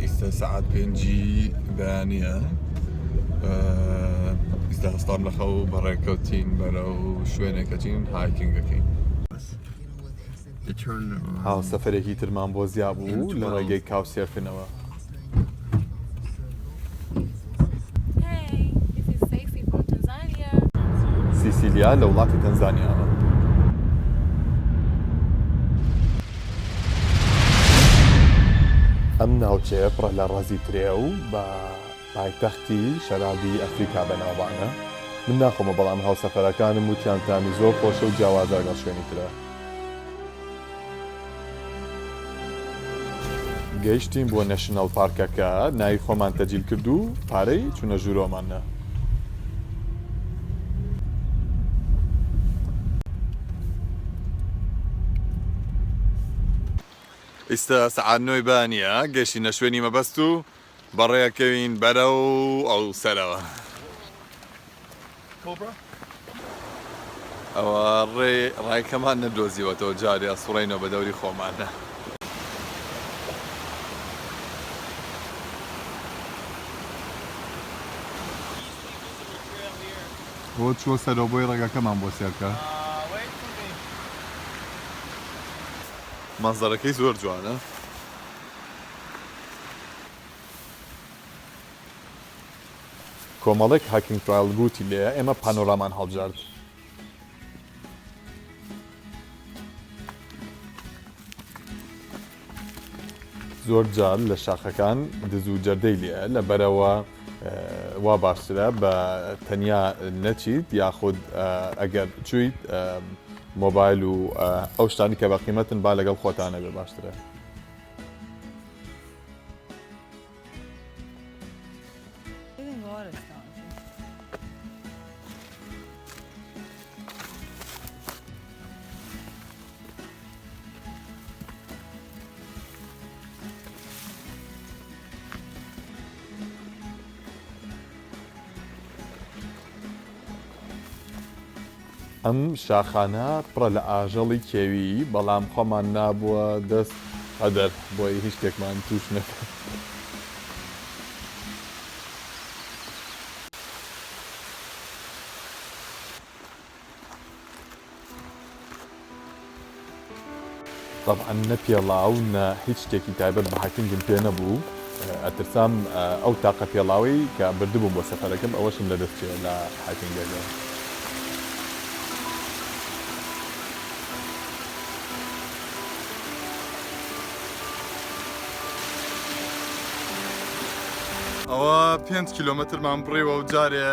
ئیستا سەعات 5 بەیانیە ئیستا هەستام لە خەو بەڕێکەوتین بەرەو شوێنێکەچین هایکینگەکەین. هاوسەفەرێکی ترمان بۆ زیاد بوو لە ڕێگەی کاوسێرکردنەوە. سیسیلیا لە وڵاتی تەنزانیاوە. ئەم ناوچەیە پڕە لە ڕەزی ترێ و بە پایتەختی شەرابی ئەفریقا بەناوبانە. من ناخۆمە بەڵام هاوسەفەرەکانم وتیان تامی زۆر خۆشە و جیاوازە لەگەڵ شوێنی ترە. گەیشتین بۆ نەشنەڵ پارکەکە، ناوی خۆمان تەجیل کرد و پارەی چوونە ژوورۆمانە. ئێستا سەعات 9 بانیە گەشتینە شوێنی مەبەست و بەڕێکەوین بەرەو ئەو سەرەوە. ئەوە ڕێکەمان نەدۆزیوەتەوە جارێ سوڕێنەوە بە دەوری خۆمانە. بۆ چوە سەرەوە بۆی ڕێگەکەمان بۆ سێرکە. مەنزەرەکەی زۆر جوانە. کۆمەڵێک هاکینگ ترایل گوتی لێ ئێمە پانۆرامان هەڵبژارد. زۆر جار لە شاخەکان دز و جەردەی لێ لەبەرەوە وا باشترە بە تەنیا نەچیت یاخود ئەگەر چویت مۆبایل و ئەو شتانی کە بە قیمەتن با لەگەڵ خۆتانە بێ باشترە. ئەم شاخانە پڕە لە ئاژەڵی کێوی بەڵام خۆمان نابووە دەست هەدەر بۆی هیچ شتێکمان توش نەکرد. طبعا نە پێڵاو نە هیچ شتێکی تایبەت بە هاکینگم پێ نەبوو. ئەترسام ئەو تاقە پێڵاوی کە بردبووم بۆ سەفەرەکەم ئەوەشم لەدەست چێ لە هاکینگەکە. ئەوە 5 کیلۆمەترمان بڕێوە و جارێ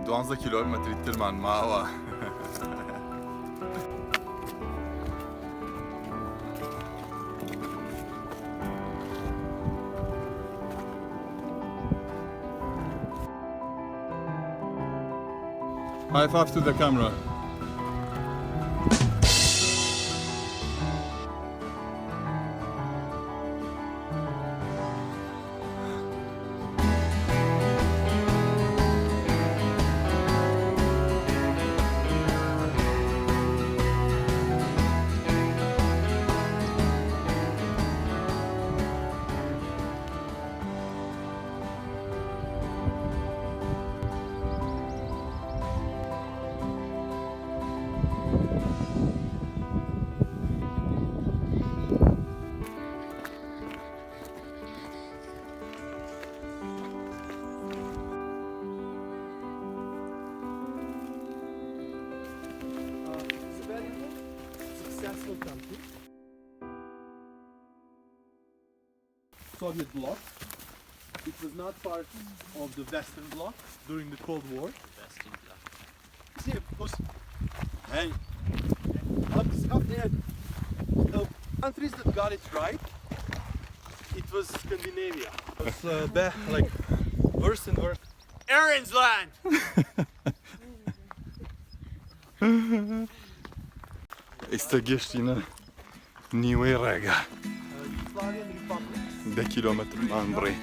12 کیلۆمەتری ترمان ماوە. High five to the camera. Soviet bloc. It was not part of the Western bloc during the Cold War. Western bloc. See, because hey, the countries that got it right, it was Scandinavia. It was like worse and worse. Aaron's land. ئێستا گەشتینە نیوەی ڕێگە. 10 کیلۆمەترمان بڕێ.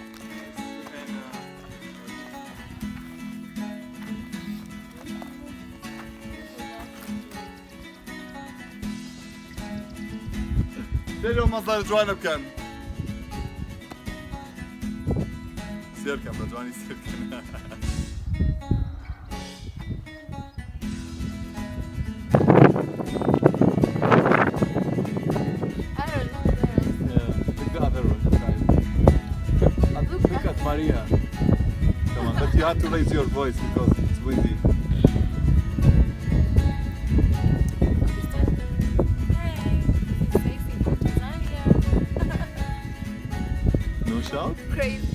سێرەوە مەزار جوانە بکەن سێرکەم بە جوانی سێرکەن Look at Maria. Come on, but you have to raise your voice because it's windy. No shout? Crazy.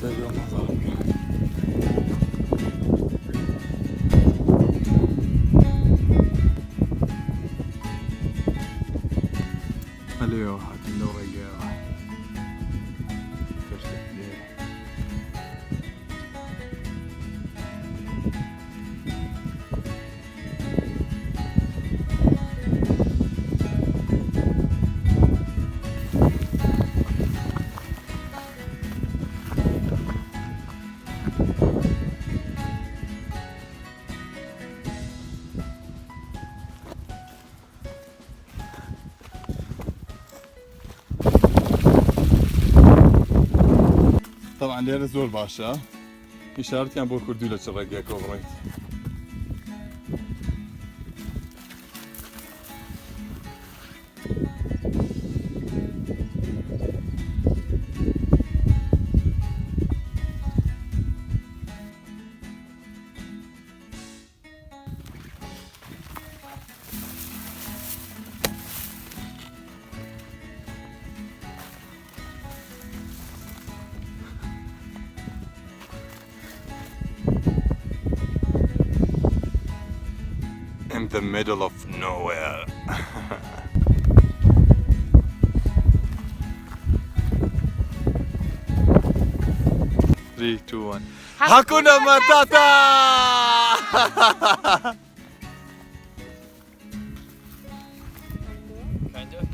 Seviyorum Allah'ım. Alıyor, hadi ne oluyor? Teşekkür. طبعا لێرە زۆر باشە ئیشارەتیان بۆ کوردی لە چڕێگەکە بڕێیت In the middle of nowhere. 3, 2, 1. Hakuna Matata! Kind of.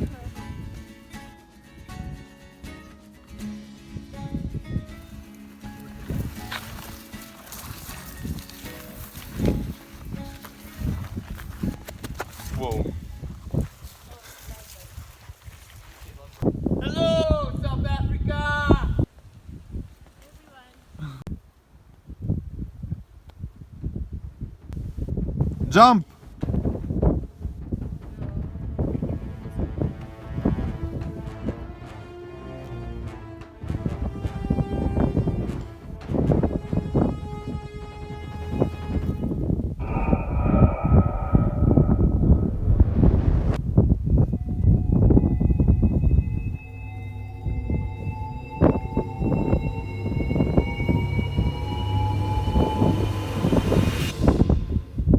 Whoa. Hello, South Africa. Jump!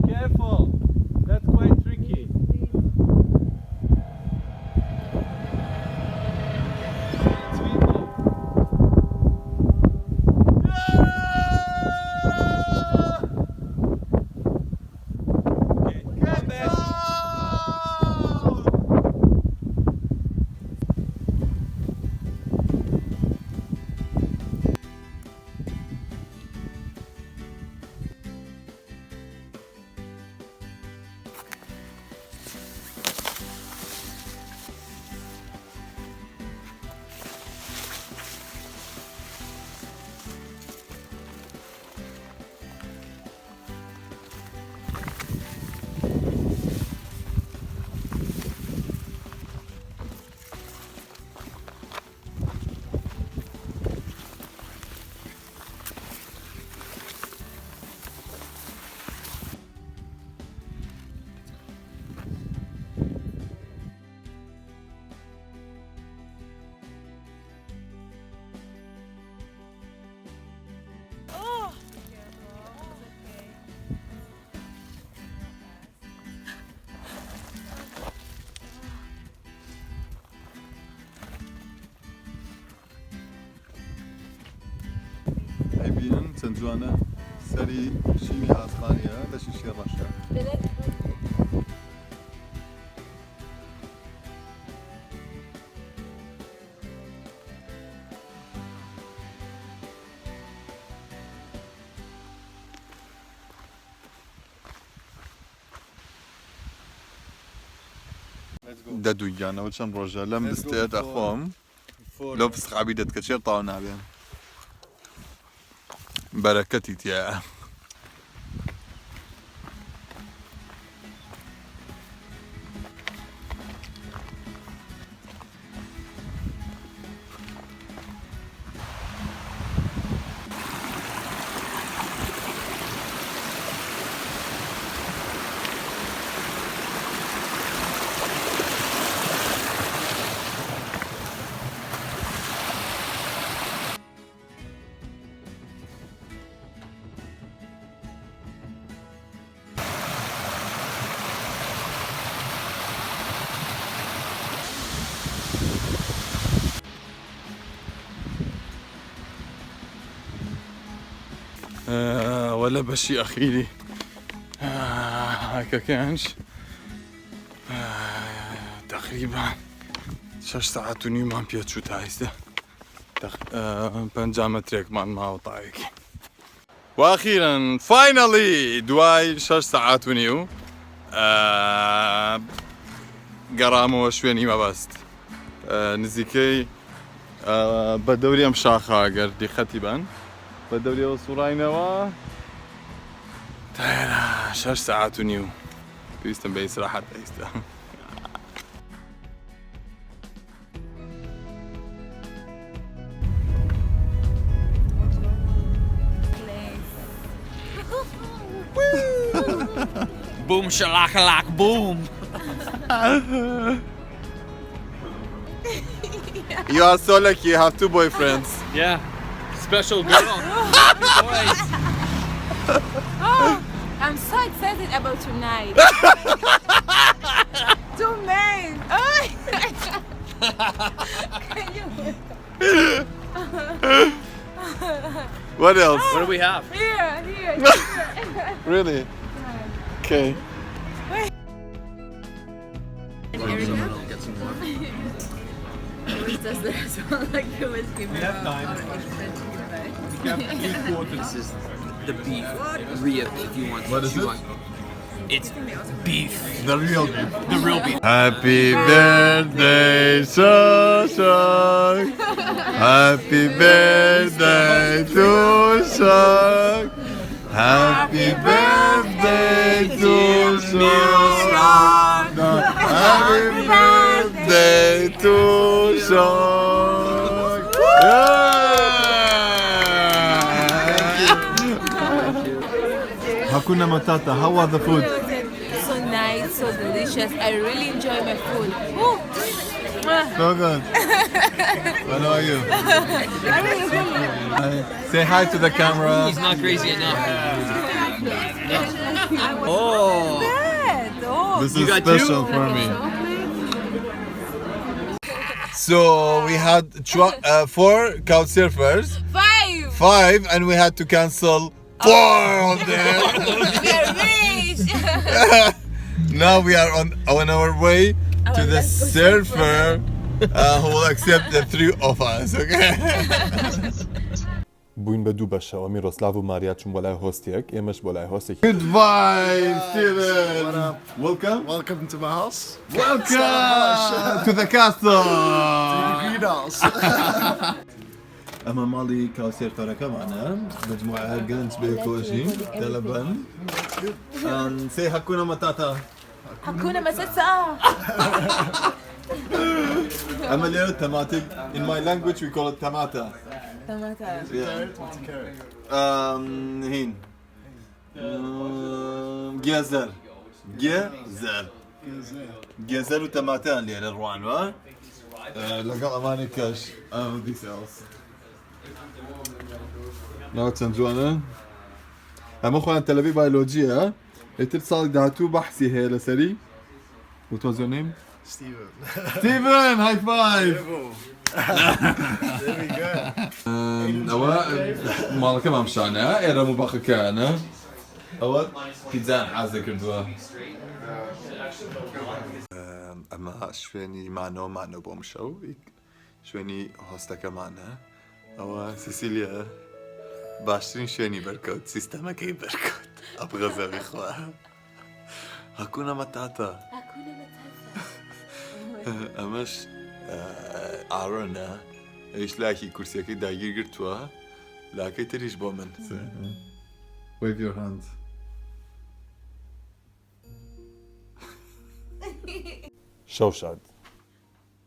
Careful. That's quite tricky. Okay, come back. Oh. ئەیبینن چەند جوانە سەری شیمی ئاسمانیە لە شیشی ڕەشە دەدوویانەوە چەند ڕۆژە لەم بستێت ئەخۆم لەو فسقابی دەتکە چێر تاو نابێن بەرەکەتی تایە ولا بشي أخيري هكا كانش تقريبا 6 ساعات ونيو مان بيت شو تايسته بنجامة تريك مان ما وطايك واخيرا فاينالي دواي 6 ساعات ونيو قرامو شويني ما بست نزيكي بدوري ام شاخة قردي ختبان بدوري وصوراينوا تايرا 6 ساعات ونيو بيستن بيس راحت بيستا Boom shakalak boom. You are so lucky, you have 2 boyfriends. Yeah. Special girl. Boys. Oh, I'm so excited about tonight. 2 men. Oh. Can you? What else? What do we have? Here. Really? Okay. Always does that as well, like the whiskey. We have time. We have 3/4. This is the beef rib if you want. What is you it? want. It's beef. The real beef. The real beef. Happy birthday, Shashak. Happy birthday to Shak. Happy birthday to Shak. Happy birthday to Shak. Hakuna Matata, how was the food? So nice, so delicious. I really enjoy my food. Ooh. So good. What are you? I really enjoy. Say hi to the camera. He's not crazy enough. Oh. Oh. This You is got special 2? for me. So we had 4 couch surfers, 5, and we had to cancel 4 of them. We're rich. Now we are on our way to the surfer who will accept the 3 of us. Okay. بوین بە 2 بەشەوە میرۆسلاو و ماریا چوون بۆ لای هۆستێک ئێمەش بۆ لای هۆستێک. Goodbye, Steven. Welcome. Welcome to my house. Welcome to the castle. Greenhouse. ئەمە ماڵی کاوسێرفەرەکەمانە مجموعە گەنج بێکۆژی دەلەبەن سێ هەکوونە مەتاتە Hakuna Matata. ئەمە لێرە تەماتێک in my language we call it tamata. هین گێزەر گێزەر و تەماتەیان لێرە ڕوانوە لەگەڵ ئەمانی کەش دیسەڵس ناو چەند جوانە ئەمە خۆیان تەلەبی بایۆلۆجیە ئیتر ساڵی داهاتوو بەحسی هەیە لەسەری What was your name? Steven. Steven, high five! There we go. ئەوە ماڵەکە مامشانە ئێرە مباخەکانە ئەوە پیتزان حازە کردووە ئەمە شوێنی مانەوە بۆم شەو شوێنی هۆستەکەمانە ئەوە سیسیلیا باشترین شوێنی بەرکەوت سیستەمەکەی بەرکەوت ئەبغەزەوی خوا هەکوونە مەتاتە ئەمەش ئاڕۆنە ئەویش لاکی کورسیەکەی داگیر گرتووە لاکەی تریش بۆ من Wave your hand. شەو شاد